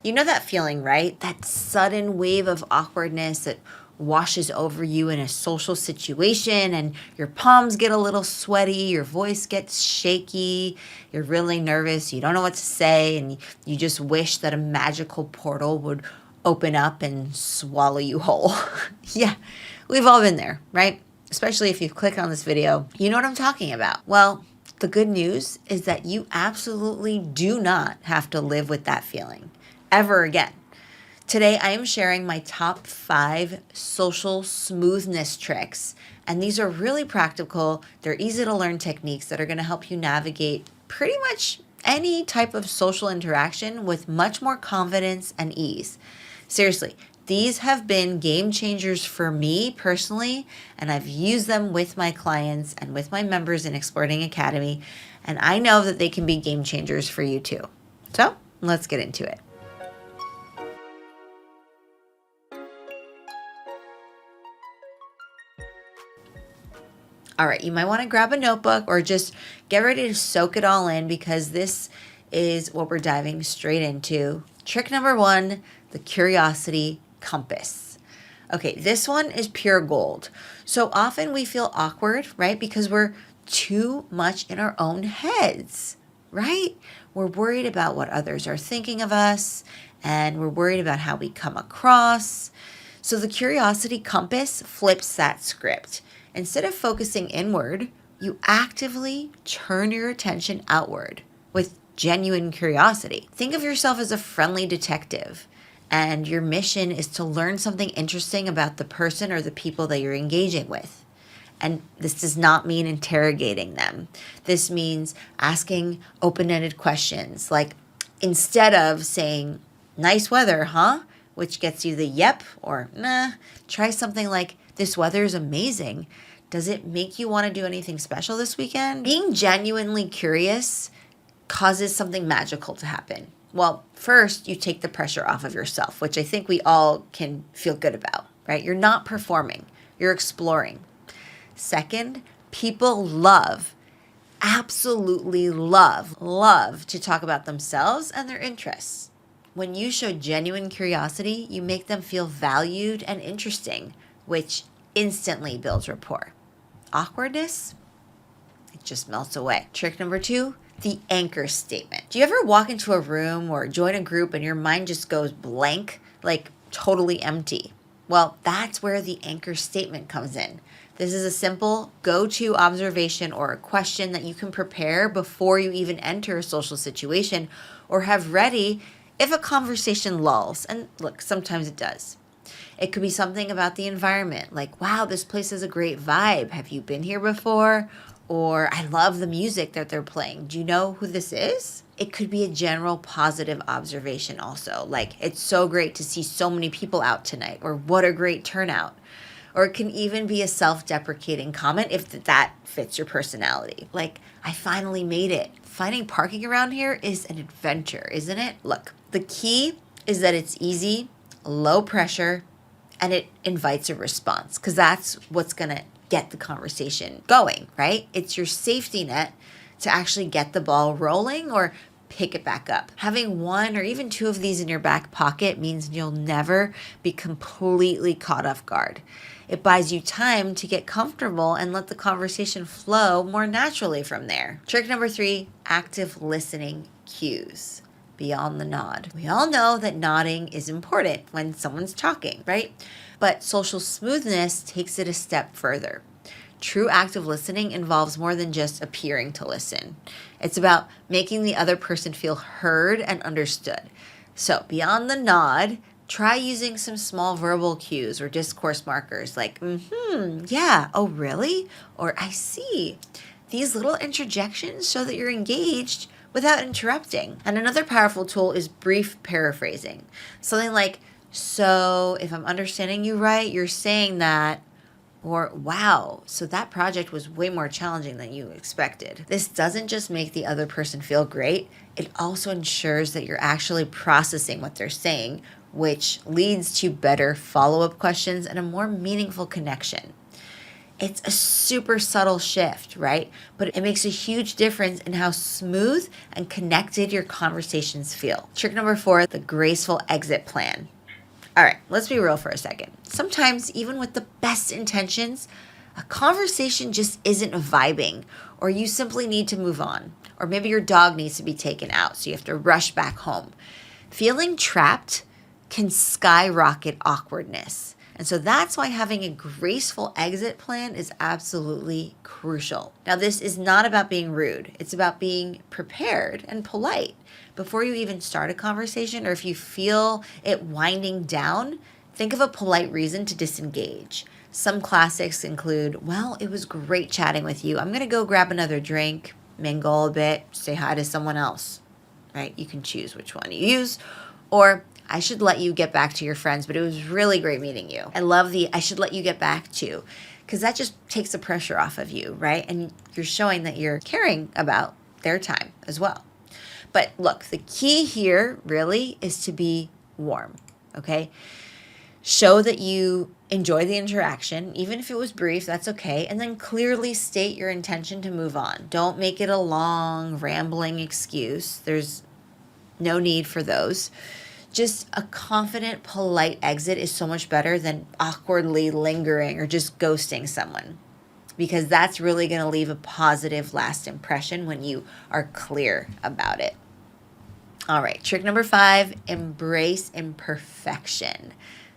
You know that feeling, right? That sudden wave of awkwardness that washes over you in a social situation, and your palms get a little sweaty, your voice gets shaky, you're really nervous, you don't know what to say, and you just wish that a magical portal would open up and swallow you whole. Yeah, we've all been there, right? Especially if you've clicked on this video, you know what I'm talking about. Well, the good news is that you absolutely do not have to live with that feeling ever again. Today, I am sharing my top 5 social smoothness tricks. And these are really practical. They're easy to learn techniques that are going to help you navigate pretty much any type of social interaction with much more confidence and ease. Seriously, these have been game changers for me personally, and I've used them with my clients and with my members in Explearning Academy. And I know that they can be game changers for you too. So let's get into it. All right, you might want to grab a notebook or just get ready to soak it all in, because this is what we're diving straight into. Trick number 1, the curiosity compass. Okay, this one is pure gold. So often we feel awkward, right? Because we're too much in our own heads, right? We're worried about what others are thinking of us, and we're worried about how we come across. So the curiosity compass flips that script. Instead of focusing inward, you actively turn your attention outward with genuine curiosity. Think of yourself as a friendly detective, and your mission is to learn something interesting about the person or the people that you're engaging with. And this does not mean interrogating them. This means asking open-ended questions, like instead of saying, "Nice weather, huh?" which gets you the yep or nah, try something like, "This weather is amazing. Does it make you want to do anything special this weekend?" Being genuinely curious causes something magical to happen. Well, first, you take the pressure off of yourself, which I think we all can feel good about, right? You're not performing, you're exploring. Second, people absolutely love to talk about themselves and their interests. When you show genuine curiosity, you make them feel valued and interesting, which instantly builds rapport. Awkwardness, it just melts away. Trick number 2, the anchor statement. Do you ever walk into a room or join a group and your mind just goes blank, like totally empty? Well, that's where the anchor statement comes in. This is a simple go-to observation or a question that you can prepare before you even enter a social situation or have ready if a conversation lulls. And look, sometimes it does. It could be something about the environment, like, "Wow, this place has a great vibe. Have you been here before?" Or, "I love the music that they're playing. Do you know who this is?" It could be a general positive observation also, like, "It's so great to see so many people out tonight," or "What a great turnout." Or it can even be a self-deprecating comment if that fits your personality. Like, "I finally made it. Finding parking around here is an adventure, isn't it?" Look, the key is that it's easy, low pressure, and it invites a response, because that's what's going to get the conversation going, right? It's your safety net to actually get the ball rolling or pick it back up. Having 1 or even 2 of these in your back pocket means you'll never be completely caught off guard. It buys you time to get comfortable and let the conversation flow more naturally from there. Trick number 3, active listening cues. Beyond the nod. We all know that nodding is important when someone's talking, right? But social smoothness takes it a step further. True active listening involves more than just appearing to listen. It's about making the other person feel heard and understood. So beyond the nod, try using some small verbal cues or discourse markers like, yeah, oh really? Or I see. These little interjections show that you're engaged without interrupting. And another powerful tool is brief paraphrasing. Something like, "So if I'm understanding you right, you're saying that," or "Wow, so that project was way more challenging than you expected." This doesn't just make the other person feel great, it also ensures that you're actually processing what they're saying, which leads to better follow-up questions and a more meaningful connection. It's a super subtle shift, right? But it makes a huge difference in how smooth and connected your conversations feel. Trick number 4, the graceful exit plan. All right, let's be real for a second. Sometimes, even with the best intentions, a conversation just isn't vibing, or you simply need to move on. Or maybe your dog needs to be taken out, so you have to rush back home. Feeling trapped can skyrocket awkwardness. And so that's why having a graceful exit plan is absolutely crucial. Now, this is not about being rude. It's about being prepared and polite. Before you even start a conversation, or if you feel it winding down, think of a polite reason to disengage. Some classics include, well, it was great chatting with you. I'm going to go grab another drink, mingle a bit, say hi to someone else, right? You can choose which one you use. Or, I should let you get back to your friends, but it was really great meeting you. I love the I should let you get back to, because that just takes the pressure off of you, right? And you're showing that you're caring about their time as well. But look, the key here really is to be warm, okay? Show that you enjoy the interaction, even if it was brief, that's okay. And then clearly state your intention to move on. Don't make it a long, rambling excuse. There's no need for those. Just a confident, polite exit is so much better than awkwardly lingering or just ghosting someone, because that's really going to leave a positive last impression when you are clear about it. All right, trick number 5, embrace imperfection.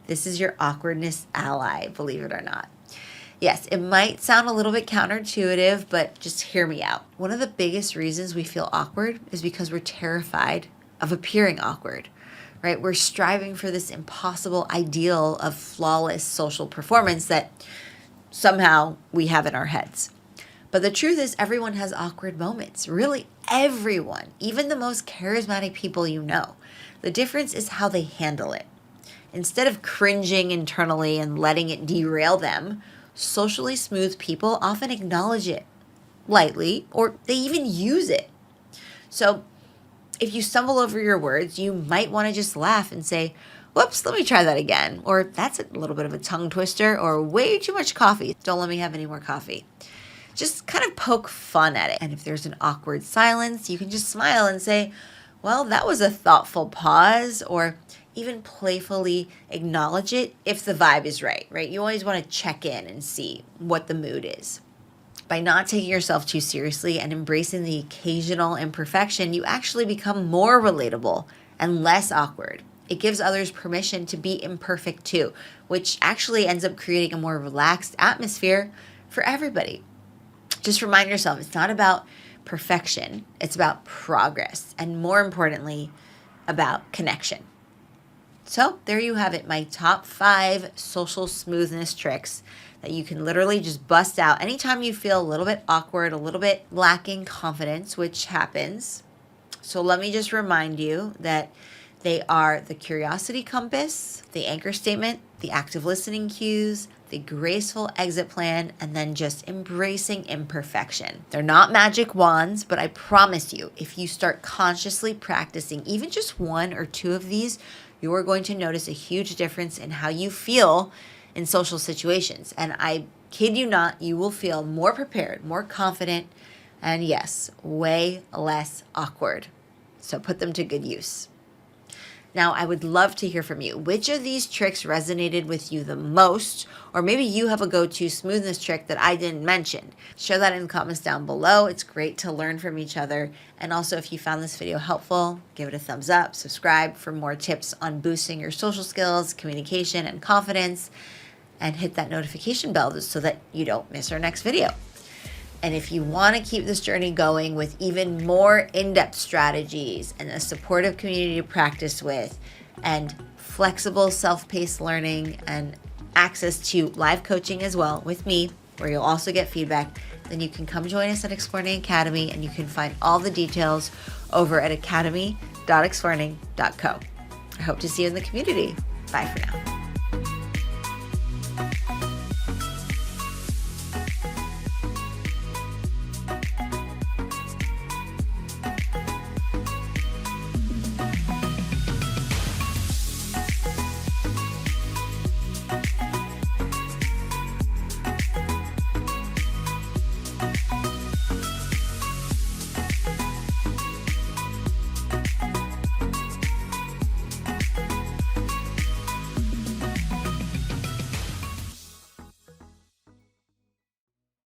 This is your awkwardness ally, believe it or not. Yes, it might sound a little bit counterintuitive, but just hear me out. One of the biggest reasons we feel awkward is because we're terrified of appearing awkward. Right? We're striving for this impossible ideal of flawless social performance that somehow we have in our heads. But the truth is, everyone has awkward moments. Really, everyone, even the most charismatic people you know. The difference is how they handle it. Instead of cringing internally and letting it derail them, socially smooth people often acknowledge it lightly, or they even use it. So, if you stumble over your words, you might want to just laugh and say, whoops, let me try that again. Or that's a little bit of a tongue twister, or way too much coffee. Don't let me have any more coffee. Just kind of poke fun at it. And if there's an awkward silence, you can just smile and say, well, that was a thoughtful pause, or even playfully acknowledge it if the vibe is right? You always want to check in and see what the mood is. By not taking yourself too seriously and embracing the occasional imperfection, you actually become more relatable and less awkward. It gives others permission to be imperfect too, which actually ends up creating a more relaxed atmosphere for everybody. Just remind yourself, it's not about perfection, it's about progress, and more importantly, about connection. So there you have it, my top 5 social smoothness tricks that you can literally just bust out anytime you feel a little bit awkward, a little bit lacking confidence, which happens. So let me just remind you that they are the curiosity compass, the anchor statement, the active listening cues, the graceful exit plan, and then just embracing imperfection. They're not magic wands, but I promise you, if you start consciously practicing even just 1 or 2 of these, you are going to notice a huge difference in how you feel in social situations. And I kid you not, you will feel more prepared, more confident, and yes, way less awkward. So put them to good use. Now, I would love to hear from you. Which of these tricks resonated with you the most? Or maybe you have a go-to smoothness trick that I didn't mention. Share that in the comments down below. It's great to learn from each other. And also, if you found this video helpful, give it a thumbs up, subscribe for more tips on boosting your social skills, communication, and confidence, and hit that notification bell so that you don't miss our next video. And if you want to keep this journey going with even more in-depth strategies and a supportive community to practice with, and flexible self-paced learning and access to live coaching as well with me, where you'll also get feedback, then you can come join us at Explearning Academy, and you can find all the details over at academy.explearning.co. I hope to see you in the community. Bye for now.